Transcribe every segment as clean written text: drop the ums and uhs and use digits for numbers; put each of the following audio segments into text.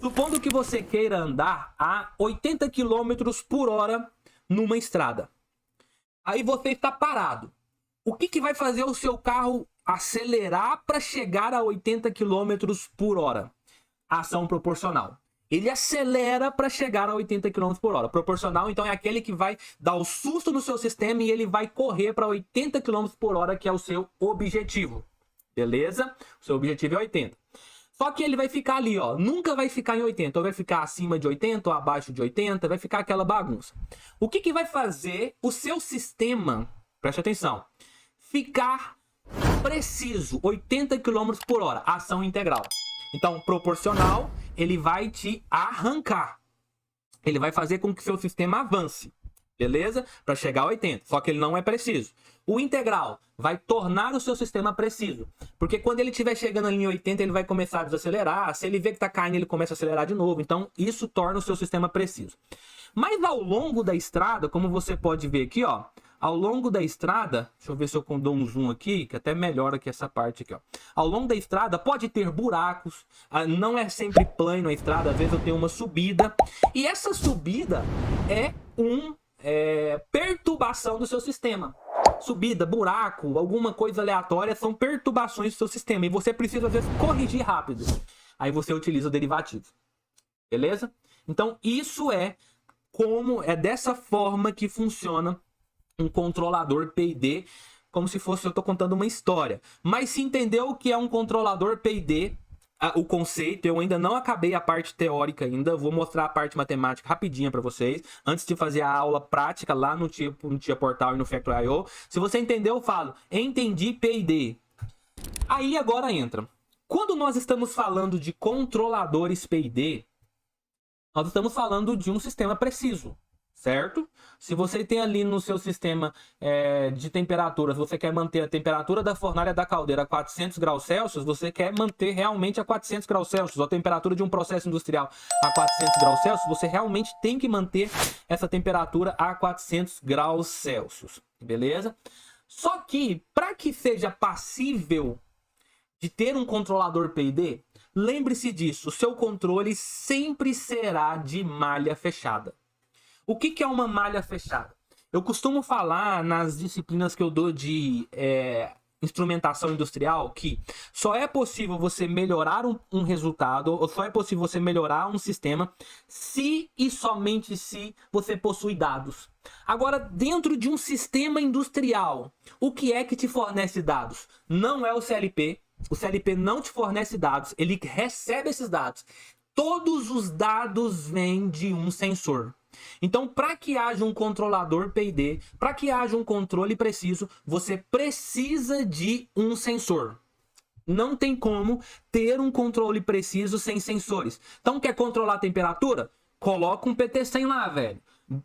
Supondo que você queira andar a 80 quilômetros por hora numa estrada. Aí você está parado. O que vai fazer o seu carro acelerar para chegar a 80 quilômetros por hora? Ação proporcional. Ele acelera para chegar a 80 km por hora. Proporcional, então, é aquele que vai dar o susto no seu sistema e ele vai correr para 80 km por hora, que é o seu objetivo. Beleza? O seu objetivo é 80. Só que ele vai ficar ali, ó. Nunca vai ficar em 80. Ou vai ficar acima de 80 ou abaixo de 80. Vai ficar aquela bagunça. O que vai fazer o seu sistema, preste atenção, ficar preciso, 80 km por hora? Ação integral. Então, proporcional, ele vai te arrancar. Ele vai fazer com que seu sistema avance, beleza? Para chegar a 80, só que ele não é preciso. O integral vai tornar o seu sistema preciso, porque quando ele estiver chegando ali em 80, ele vai começar a desacelerar. Se ele vê que está caindo, ele começa a acelerar de novo. Então, isso torna o seu sistema preciso. Mas ao longo da estrada, como você pode ver aqui, ó, ao longo da estrada, deixa eu ver se eu dou um zoom aqui, que até melhora aqui essa parte aqui, ó. Ao longo da estrada pode ter buracos, não é sempre plano a estrada, às vezes eu tenho uma subida. E essa subida é perturbação do seu sistema. Subida, buraco, alguma coisa aleatória são perturbações do seu sistema. E você precisa, às vezes, corrigir rápido. Aí você utiliza o derivativo. Beleza? Então, isso é dessa forma que funciona um controlador PID, como se fosse eu estou contando uma história. Mas se entendeu o que é um controlador PID, o conceito, eu ainda não acabei a parte teórica ainda, vou mostrar a parte matemática rapidinha para vocês, antes de fazer a aula prática lá no Tia Portal e no Factor.io. Se você entendeu, eu falo, entendi PID. Aí agora entra. Quando nós estamos falando de controladores PID, nós estamos falando de um sistema preciso, certo? Se você tem ali no seu sistema de temperaturas, você quer manter a temperatura da fornalha da caldeira a 400 graus Celsius, você quer manter realmente a 400 graus Celsius. A temperatura de um processo industrial a 400 graus Celsius, você realmente tem que manter essa temperatura a 400 graus Celsius, beleza? Só que, para que seja passível de ter um controlador PID, lembre-se disso, o seu controle sempre será de malha fechada. O que é uma malha fechada? Eu costumo falar nas disciplinas que eu dou de instrumentação industrial que só é possível você melhorar um resultado, ou só é possível você melhorar um sistema se e somente se você possui dados. Agora, dentro de um sistema industrial, o que é que te fornece dados? Não é o CLP. O CLP não te fornece dados, ele recebe esses dados. Todos os dados vêm de um sensor. Então, para que haja um controlador PID, para que haja um controle preciso, você precisa de um sensor. Não tem como ter um controle preciso sem sensores. Então, quer controlar a temperatura? Coloca um PT100 lá, velho.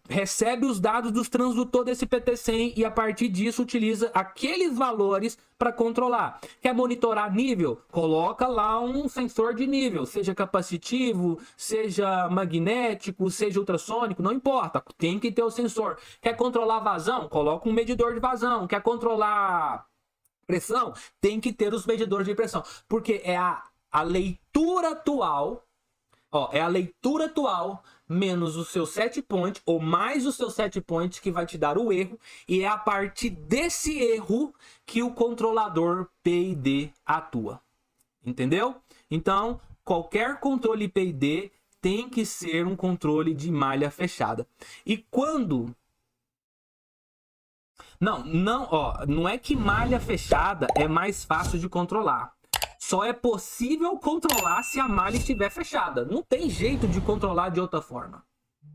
Recebe os dados dos transdutores desse PT100 e a partir disso utiliza aqueles valores para controlar. Quer monitorar nível? Coloca lá um sensor de nível, seja capacitivo, seja magnético, seja ultrassônico, não importa, tem que ter o sensor. Quer controlar vazão? Coloca um medidor de vazão. Quer controlar pressão? Tem que ter os medidores de pressão, porque é a leitura atual, é a leitura atual menos o seu set point, ou mais o seu set point, que vai te dar o erro, e é a partir desse erro que o controlador PID atua. Entendeu? Então, qualquer controle PID tem que ser um controle de malha fechada. E quando... Não é que malha fechada é mais fácil de controlar. Só é possível controlar se a malha estiver fechada. Não tem jeito de controlar de outra forma.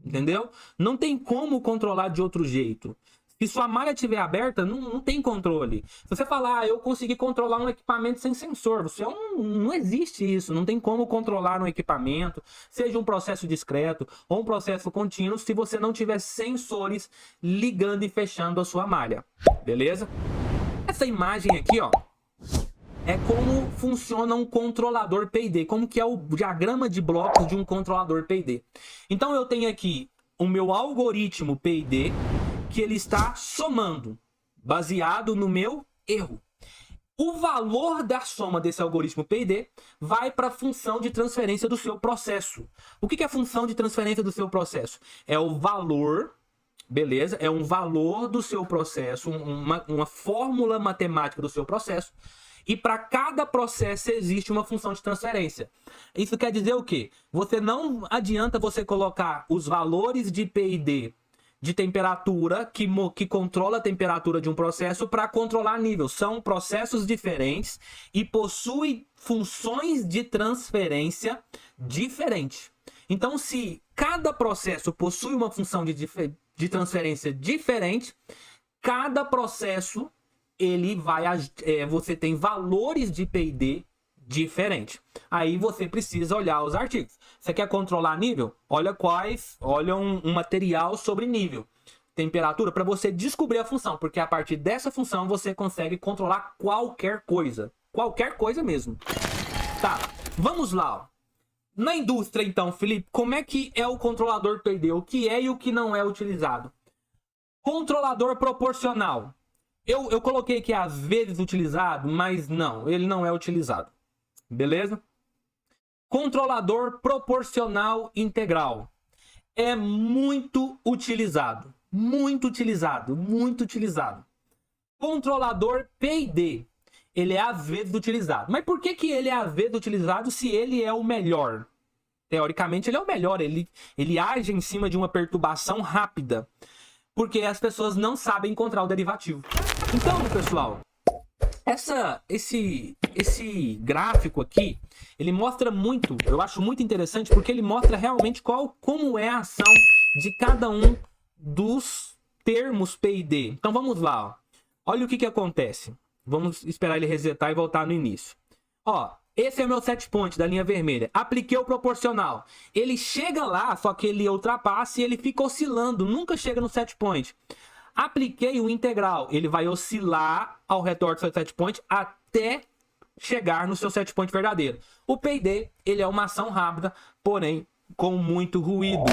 Entendeu? Não tem como controlar de outro jeito. Se sua malha estiver aberta, não tem controle. Se você falar, eu consegui controlar um equipamento sem sensor, não existe isso. Não tem como controlar um equipamento, seja um processo discreto ou um processo contínuo, se você não tiver sensores ligando e fechando a sua malha. Beleza? Essa imagem aqui, ó, é como funciona um controlador PID, como que é o diagrama de blocos de um controlador PID. Então eu tenho aqui o meu algoritmo PID, que ele está somando, baseado no meu erro. O valor da soma desse algoritmo P&D vai para a função de transferência do seu processo. O que é a função de transferência do seu processo? É o valor, beleza? É um valor do seu processo, uma fórmula matemática do seu processo. E para cada processo existe uma função de transferência. Isso quer dizer o quê? Você não adianta você colocar os valores de P&D de temperatura que controla a temperatura de um processo para controlar nível. São processos diferentes e possuem funções de transferência diferentes. Então, se cada processo possui uma função de transferência diferente, cada processo ele vai você tem valores de P&D diferente. Aí você precisa olhar os artigos. Você quer controlar nível? Olha um material sobre nível, temperatura, para você descobrir a função, porque a partir dessa função você consegue controlar qualquer coisa mesmo. Tá, vamos lá. Ó. Na indústria, então, Felipe, como é que é o controlador P&D? O que é e o que não é utilizado? Controlador proporcional. Eu coloquei que é às vezes utilizado, mas não, ele não é utilizado. Beleza? Controlador proporcional integral. É muito utilizado. Muito utilizado. Muito utilizado. Controlador P&D. Ele é às vezes utilizado. Mas por que ele é às vezes utilizado se ele é o melhor? Teoricamente ele é o melhor. Ele age em cima de uma perturbação rápida. Porque as pessoas não sabem encontrar o derivativo. Então, pessoal, esse gráfico aqui, ele mostra muito, eu acho muito interessante, porque ele mostra realmente como é a ação de cada um dos termos P&D. Então vamos lá, ó. Olha o que acontece. Vamos esperar ele resetar e voltar no início. Ó, esse é o meu set point da linha vermelha. Apliquei o proporcional. Ele chega lá, só que ele ultrapassa e ele fica oscilando, nunca chega no set point. Apliquei o integral, ele vai oscilar ao redor do seu set point até chegar no seu set point verdadeiro. O P&D, ele é uma ação rápida, porém com muito ruído.